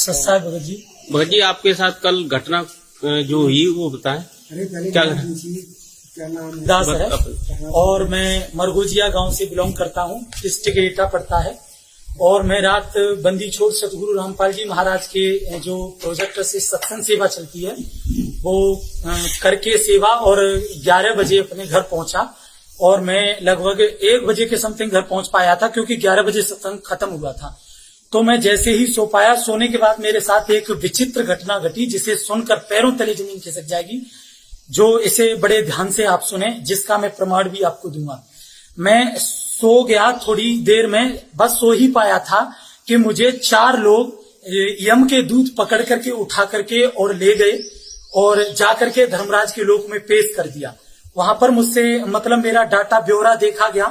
सस्ता है भगत जी। भगत जी, आपके साथ कल घटना जो हुई वो बताएं। क्या दास है और मैं मरगोजिया गांव से बिलोंग करता हूँ, डिस्ट्रिक्ट एटा पड़ता है। और मैं रात बंदी छोड़ सतगुरु रामपाल जी महाराज के जो प्रोजेक्ट से सत्संग सेवा चलती है वो करके सेवा, और 11 बजे अपने घर पहुंचा। और मैं लगभग 1 बजे के समथिंग घर पहुंच पाया था, क्योंकि 11 बजे सत्संग खत्म हुआ था। तो मैं जैसे ही सो पाया, सोने के बाद मेरे साथ एक विचित्र घटना घटी जिसे सुनकर पैरों तले जमीन खिसक जाएगी। जो इसे बड़े ध्यान से आप सुने, जिसका मैं प्रमाण भी आपको दूंगा। मैं सो गया, थोड़ी देर में बस सो ही पाया था कि मुझे 4 लोग यम के दूत पकड़ करके उठा करके और ले गए और जाकर के धर्मराज के लोक में पेश कर दिया। वहां पर मुझसे मतलब मेरा डाटा ब्यौरा देखा गया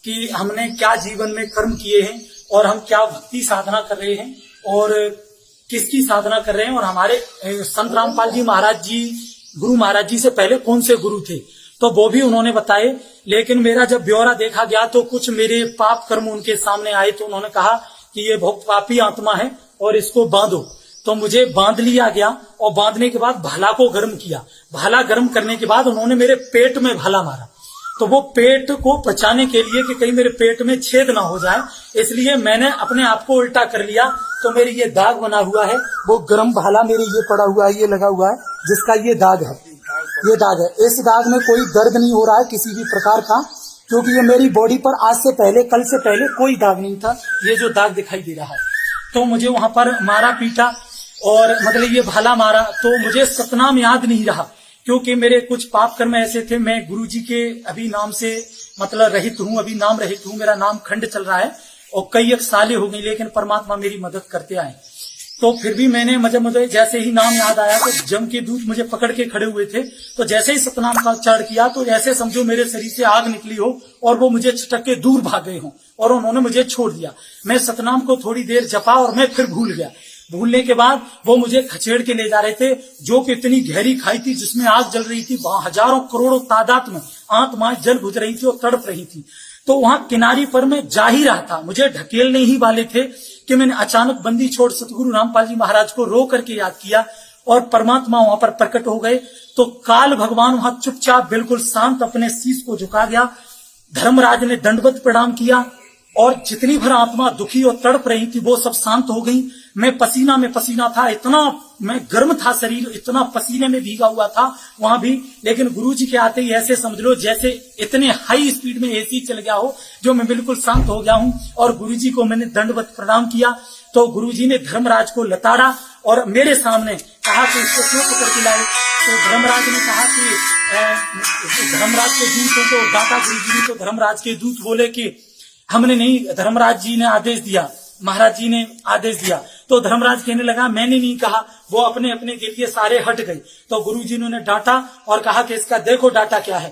कि हमने क्या जीवन में कर्म किए हैं और हम क्या भक्ति साधना कर रहे हैं और किसकी साधना कर रहे हैं, और हमारे संत रामपाल जी महाराज जी, गुरु महाराज जी से पहले कौन से गुरु थे, तो वो भी उन्होंने बताए। लेकिन मेरा जब ब्यौरा देखा गया तो कुछ मेरे पाप कर्म उनके सामने आए, तो उन्होंने कहा कि ये बहुत पापी आत्मा है और इसको बांधो। तो मुझे बांध लिया गया और बांधने के बाद भाला को गर्म किया। भाला गर्म करने के बाद उन्होंने मेरे पेट में भाला मारा। तो वो पेट को बचाने के लिए कि कहीं मेरे पेट में छेद ना हो जाए, इसलिए मैंने अपने आप को उल्टा कर लिया। तो मेरी ये दाग बना हुआ है, वो गर्म भाला मेरे ये पड़ा हुआ है, ये लगा हुआ है, जिसका ये दाग है, ये दाग है। इस दाग में कोई दर्द नहीं हो रहा है किसी भी प्रकार का, क्योंकि ये मेरी बॉडी पर आज से पहले, कल से पहले कोई दाग नहीं था। ये जो दाग दिखाई दे रहा है, तो मुझे वहां पर मारा पीटा और मतलब ये भाला मारा। तो मुझे सतनाम याद नहीं रहा, क्योंकि मेरे कुछ पाप कर्म ऐसे थे। मैं गुरु जी के अभी नाम से मतलब रहित हूँ, अभी नाम रहित हूँ, मेरा नाम खंड चल रहा है और कई एक सालें हो गई, लेकिन परमात्मा मेरी मदद करते आए। तो फिर भी मैंने मुझे जैसे ही नाम याद आया तो जम के दूत मुझे पकड़ के खड़े हुए थे। तो जैसे ही सतनाम का उच्चारण किया तो ऐसे समझो मेरे शरीर से आग निकली हो और वो मुझे छटक के दूर भाग गए हो और उन्होंने मुझे छोड़ दिया। मैं सतनाम को थोड़ी देर जपा और मैं फिर भूल गया। भूलने के बाद वो मुझे खचेड़ के ले जा रहे थे, जो कि इतनी गहरी खाई थी जिसमें आग जल रही थी, वहां हजारों करोड़ों तादाद में आत्माएं जल बुझ रही थी और तड़प रही थी। तो वहां किनारी पर मैं जा ही रहा था, मुझे ढकेलने ही वाले थे कि मैंने अचानक बंदी छोड़ सतगुरु रामपाल जी महाराज को रो करके याद किया और परमात्मा वहां पर प्रकट हो गए। तो काल भगवान वहां चुपचाप बिल्कुल शांत अपने शीश को झुका गया। धर्मराज ने दंडवत प्रणाम किया और जितनी भर आत्मा दुखी और तड़प रही थी वो सब शांत हो गई। मैं पसीना में पसीना था, इतना मैं गर्म था, शरीर इतना पसीने में भीगा हुआ था वहां भी। लेकिन गुरुजी के आते ही ऐसे समझ लो जैसे इतने हाई स्पीड में एसी चल गया हो, जो मैं बिल्कुल शांत हो गया हूं। और गुरुजी को मैंने दंडवत प्रणाम किया। तो गुरुजी ने धर्मराज को लताड़ा और मेरे सामने कहा कि इसको क्यों पकड़ के लाए। तो धर्मराज ने कहा कि धर्मराज के दूतों को डांटा गुरुजी ने। तो धर्मराज के दूत बोले कि हमने नहीं, धर्मराज जी ने आदेश दिया, महाराज जी ने आदेश दिया। तो धर्मराज कहने लगा मैंने नहीं कहा, वो अपने अपने के लिए सारे हट गए। तो गुरुजी ने डांटा और कहा कि इसका देखो डाटा क्या है।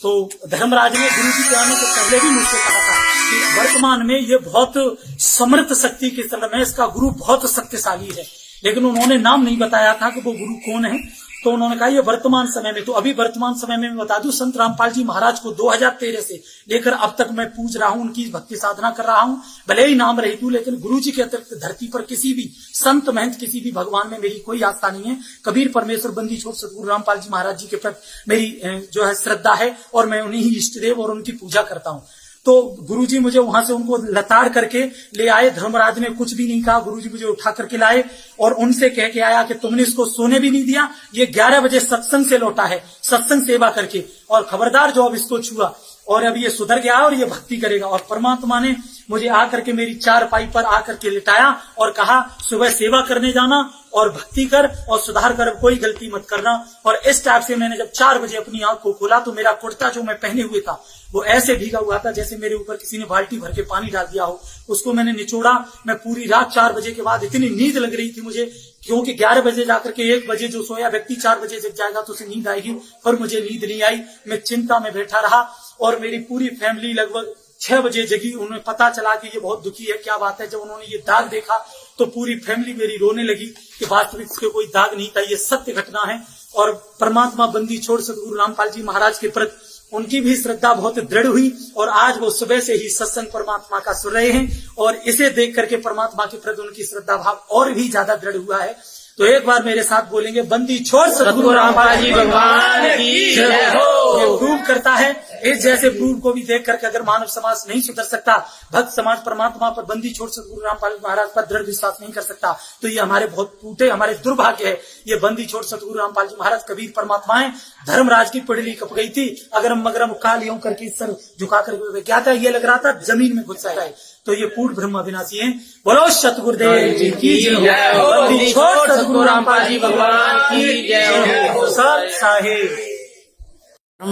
तो धर्मराज ने गुरुजी के आने से पहले भी मुझसे कहा था कि वर्तमान में ये बहुत समर्थ शक्ति के स्थल में, इसका गुरु बहुत शक्तिशाली है। लेकिन उन्होंने नाम नहीं बताया था कि वो गुरु कौन है। तो उन्होंने कहा ये वर्तमान समय में, तो अभी वर्तमान समय में मैं बता दूं, संत रामपाल जी महाराज को 2013 से लेकर अब तक मैं पूज रहा हूं, उनकी भक्ति साधना कर रहा हूं। भले ही नाम रहित हूं, लेकिन गुरु जी के अतिरिक्त धरती पर किसी भी संत महंत, किसी भी भगवान में मेरी कोई आस्था नहीं है। कबीर परमेश्वर बंदी छोड़ सतगुरु रामपाल जी महाराज जी के प्रति मेरी जो है श्रद्धा है और मैं उन्हीं ही इष्ट देव और उनकी पूजा करता हूँ। तो गुरुजी मुझे वहां से उनको लताड़ करके ले आए। धर्मराज ने कुछ भी नहीं कहा, गुरुजी मुझे उठा करके लाए और उनसे कह के आया कि तुमने इसको सोने भी नहीं दिया, ये 11 बजे सत्संग से लौटा है, सत्संग सेवा करके, और खबरदार जो अब इसको छुआ और अब ये सुधर गया और ये भक्ति करेगा। और परमात्मा ने मुझे आकर के मेरी चारपाई पर आकर के लिटाया और कहा सुबह सेवा करने जाना और भक्ति कर और सुधार कर, कोई गलती मत करना। और इस टाइप से मैंने जब 4 बजे अपनी आंख को खोला तो मेरा कुर्ता जो मैं पहने हुए था वो ऐसे भीगा हुआ था जैसे मेरे ऊपर किसी ने बाल्टी भर के पानी डाल दिया हो। उसको मैंने निचोड़ा। मैं पूरी रात 4 बजे के बाद इतनी नींद लग रही थी मुझे, क्योंकि 11 बजे जाकर के 1 बजे जो सोया व्यक्ति 4 बजे जग जाएगा तो उसे नींद आएगी, पर मुझे नींद नहीं आई। मैं चिंता में बैठा रहा और मेरी पूरी फैमिली लगभग 6 बजे जगी। उन्हें पता चला कि ये बहुत दुखी है, क्या बात है। जब उन्होंने ये दाग देखा तो पूरी फैमिली मेरी रोने लगी कि वास्तविक इसके कोई दाग नहीं था, ये सत्य घटना है। और परमात्मा बंदी छोड़ सतगुरु रामपाल जी महाराज के प्रति उनकी भी श्रद्धा बहुत दृढ़ हुई और आज वो सुबह से ही सत्संग परमात्मा का सुन रहे हैं और इसे देख करके परमात्मा के प्रति उनकी श्रद्धा भाव और भी ज्यादा दृढ़ हुआ है। तो एक बार मेरे साथ बोलेंगे, बंदी छोड़ सतगुरु रामपाल जी भगवान की जय हो। ये प्रूव करता है, इस जैसे प्रूव को भी देख करके अगर मानव समाज नहीं सुधर सकता, भक्त समाज परमात्मा पर बंदी छोड़ सतगुरु रामपाल महाराज पर दृढ़ विश्वास नहीं कर सकता, तो ये हमारे बहुत टूटे, हमारे दुर्भाग्य है। ये बंदी छोड़ सतगुरु रामपाल जी महाराज कबीर परमात्मा है। धर्मराज की पिड़ली कप गई थी, अगरम मगरम काल यूं करके सर झुका कर क्या था, ये लग रहा था जमीन में घुस जाए। तो ये पूर्ण ब्रह्म अविनाशी है। बोलो सतगुरुदेव जी की जय हो। बंदी छोड़ सतगुरु रामपाल जी भगवान की जय हो। सत साहेब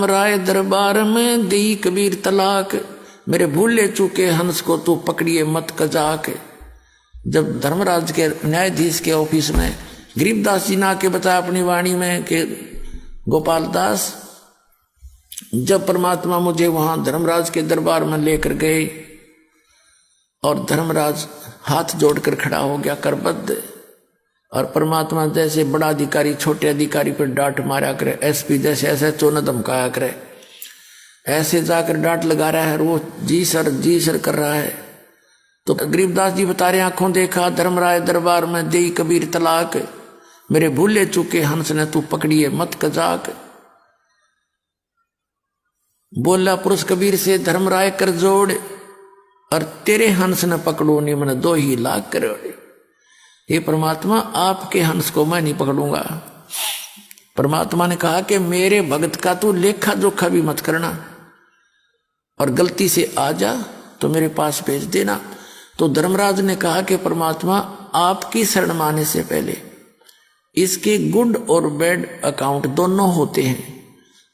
राय दरबार में दी कबीर तलाक, मेरे भूले चूके हंस को तू पकड़िए मत कजाक। जब धर्मराज के न्यायाधीश के ऑफिस में गरीबदास जी ने आके बताया अपनी वाणी में कि गोपाल दास, जब परमात्मा मुझे वहां धर्मराज के दरबार में लेकर गए और धर्मराज हाथ जोड़कर खड़ा हो गया करबद्ध, और परमात्मा जैसे बड़ा अधिकारी छोटे अधिकारी पर डांट मारा करे, एसपी जैसे ऐसे चोन धमकाया करे, ऐसे जाकर डांट लगा रहा है और वो जी सर कर रहा है। तो गरीबदास जी बता रहे, आंखों देखा धर्मराय दरबार में देई कबीर तलाक, मेरे भूले चूके हंस ने तू पकड़िए मत कजाक। बोला पुरुष कबीर से धर्मराय कर जोड़, और तेरे हंस न पकड़ो नी मन 2 ही लाख करोड़। हे परमात्मा, आपके हंस को मैं नहीं पकड़ूंगा। परमात्मा ने कहा कि मेरे भगत का तू लेखा जोखा भी मत करना, और गलती से आ जा तो मेरे पास भेज देना। तो धर्मराज ने कहा कि परमात्मा, आपकी शरण माने से पहले इसके गुड और बैड अकाउंट दोनों होते हैं,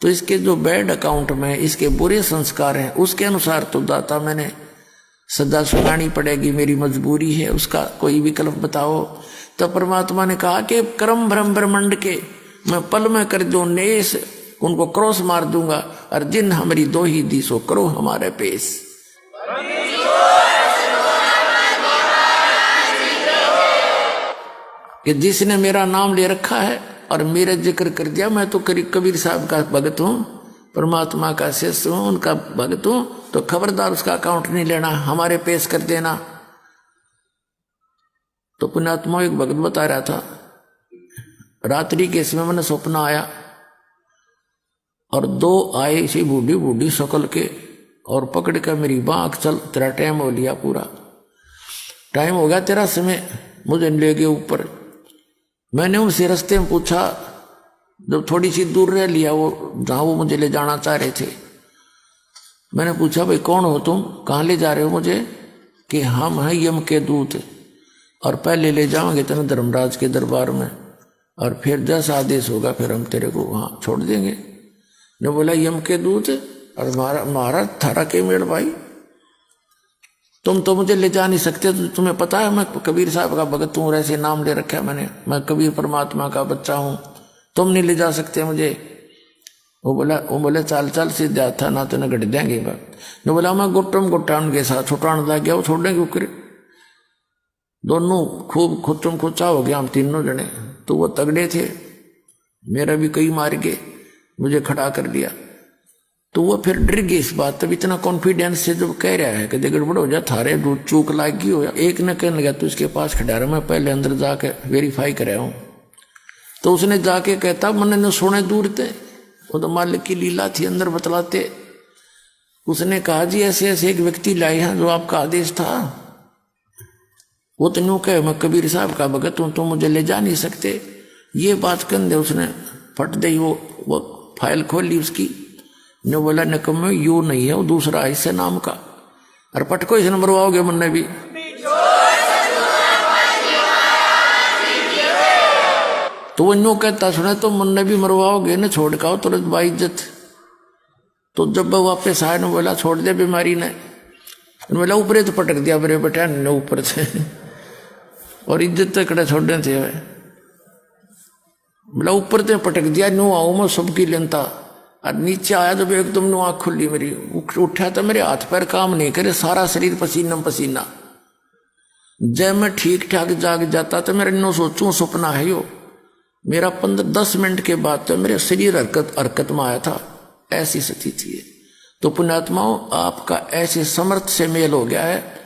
तो इसके जो बैड अकाउंट में इसके बुरे संस्कार हैं उसके अनुसार तो दाता मैंने सदा सुनानी पड़ेगी, मेरी मजबूरी है, उसका कोई विकल्प बताओ। तो परमात्मा ने कहा कि कर्म भ्रम ब्रह्मंड के मैं पल में कर दो नेस, उनको क्रॉस मार दूंगा, और जिन हमारी 2 ही दी सो करो हमारे पेश। कि जिसने मेरा नाम ले रखा है और मेरा जिक्र कर दिया, मैं तो कबीर साहब का भगत हूं, परमात्मा का शिष्य हूं, उनका भगत हूं, तो खबरदार उसका अकाउंट नहीं लेना, हमारे पेश कर देना। तो पुण्यात्मा एक भगत बता रहा था, रात्रि के समय मैंने सपना आया और 2 आए इसी बूढ़ी बूढ़ी शकल के और पकड़ कर मेरी बाँख, चल तेरा टाइम हो लिया, पूरा टाइम हो गया तेरा समय, मुझे ले गए ऊपर। मैंने उनसे रास्ते में पूछा, जब थोड़ी सी दूर रह लिया वो जहाँ वो मुझे ले जाना चाह रहे थे, मैंने पूछा भाई कौन हो तुम, कहाँ ले जा रहे हो मुझे? कि हम हैं यम के दूत और पहले ले जाओगे तेरे धर्मराज के दरबार में, और फिर जैसा आदेश होगा फिर हम तेरे को वहाँ छोड़ देंगे। ने बोला यम के दूत और महाराज थारा के मेड़ भाई, तुम तो मुझे ले जा नहीं सकते, तो तुम्हें पता है मैं कबीर साहब का भगत हूँ, ऐसे नाम ले रखा है मैंने, मैं कबीर परमात्मा का बच्चा हूँ, तुम नहीं ले जा सकते मुझे। वो बोले चाल सीधा था ना, तो न गट देंगे बात। ने बोला मैं गुट्टा उनके साथ छुटाने लग गया, वो छोड़ेंगे उकरे, दोनों खूब खुचम खुचा हो गया हम तीनों जने। तो वो तगड़े थे, मेरा भी कई मार गए, मुझे खड़ा कर दिया। तो वो फिर डर गई इस बात, तब इतना कॉन्फिडेंस से जब कह रहा है कि गड़बड़ हो जा, थारे दूध चूक लागी हो। एक ने कहने लगा तू इसके पास खड़ा रहा, मैं पहले अंदर जाके वेरीफाई कर रहा हूँ। तो उसने जाके कहता मैंने न सोने दूर थे, वो तो मालिक की लीला थी, अंदर बतलाते। उसने कहा जी ऐसे ऐसे एक व्यक्ति लाए हैं जो आपका आदेश था। वो तो यूं कहे मैं कबीर साहब का भगत हूं, तो मुझे ले जा नहीं सकते। ये बात कहते उसने फट दई, वो फाइल खोल ली उसकी, ने बोला निकम्मे यू नहीं है, वो दूसरा है इससे नाम का, और पटको इसे मरवाओगे मुन्ने भी। तो वो यूं कहता सुने तो मुन्ने भी मरवाओगे न, छोड़ का तुरंत बाइज्जत। तो जब वो वापस आए न बोला छोड़ दे बीमारी ने, बोला ऊपर तो पटक दिया मेरे बेटा ने ऊपर से, और इज्जत तक छोड़ने थे। बोला ऊपर तो पटक दिया, नो आओ मैं सबकी लेनता, और नीचे आया जब एकदम नो आँख खुली मेरी, उठा तो मेरे हाथ पैर काम नहीं करे, सारा शरीर पसीना पसीना। जब मैं ठीक ठाक जाग जाता तो मेरे नो सोचूं सपना है यो, मेरा 15-10 मिनट के बाद तो मेरे शरीर हरकत में आया था। ऐसी स्थिति है। तो पुण्यात्माओं, आपका ऐसे समर्थ से मेल हो गया है।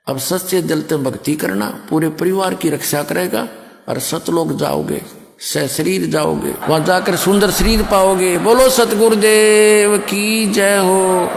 अब सच्चे दिल से भक्ति करना, पूरे परिवार की रक्षा करेगा और सतलोक जाओगे, सशरीर जाओगे, वहां जाकर सुंदर शरीर पाओगे। बोलो सतगुरुदेव की जय हो।